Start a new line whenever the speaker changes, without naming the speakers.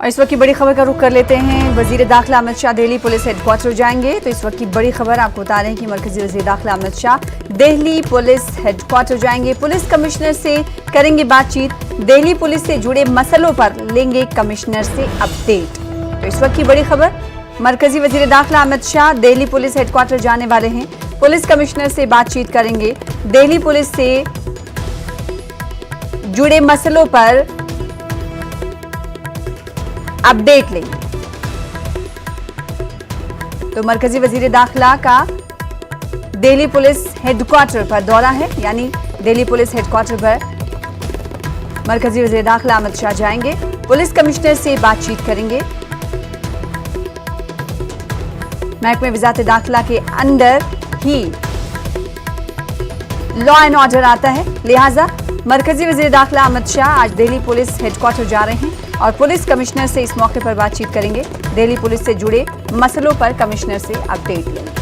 और इस वक्त की बड़ी खबर का रुख कर लेते हैं। वजीर दाखिला अमित शाह दिल्ली पुलिस हेडक्वार्टर जाएंगे। तो इस वक्त की बड़ी खबर आपको बता रहे हैं कि मरकजी वजीर दाखिला अमित शाह दिल्ली पुलिस हेडक्वार्टर जाएंगे। पुलिस कमिश्नर से करेंगे बातचीत। दिल्ली पुलिस से जुड़े मसलों पर लेंगे कमिश्नर से अपडेट। तो इस वक्त की बड़ी खबर, मरकजी वजीर दाखिला अमित शाह दिल्ली पुलिस हेडक्वार्टर जाने वाले हैं। पुलिस कमिश्नर से बातचीत करेंगे। दिल्ली पुलिस से जुड़े मसलों पर अपडेट लेंगे। तो मरकजी वजीर दाखिला का दिल्ली पुलिस हेडक्वार्टर पर दौरा है, यानी दिल्ली पुलिस हेडक्वार्टर पर मरकजी वजीर दाखिला अमित शाह जाएंगे। पुलिस कमिश्नर से बातचीत करेंगे। महकमे वजारत दाखिला के under he law and order आता है, लिहाजा मरकजी वजीर दाखिला अमित शाह आज दिल्ली पुलिस हेडक्वार्टर जा रहे हैं और पुलिस कमिश्नर से इस मौके पर बातचीत करेंगे। दिल्ली पुलिस से जुड़े मसलों पर कमिश्नर से अपडेट लेंगे।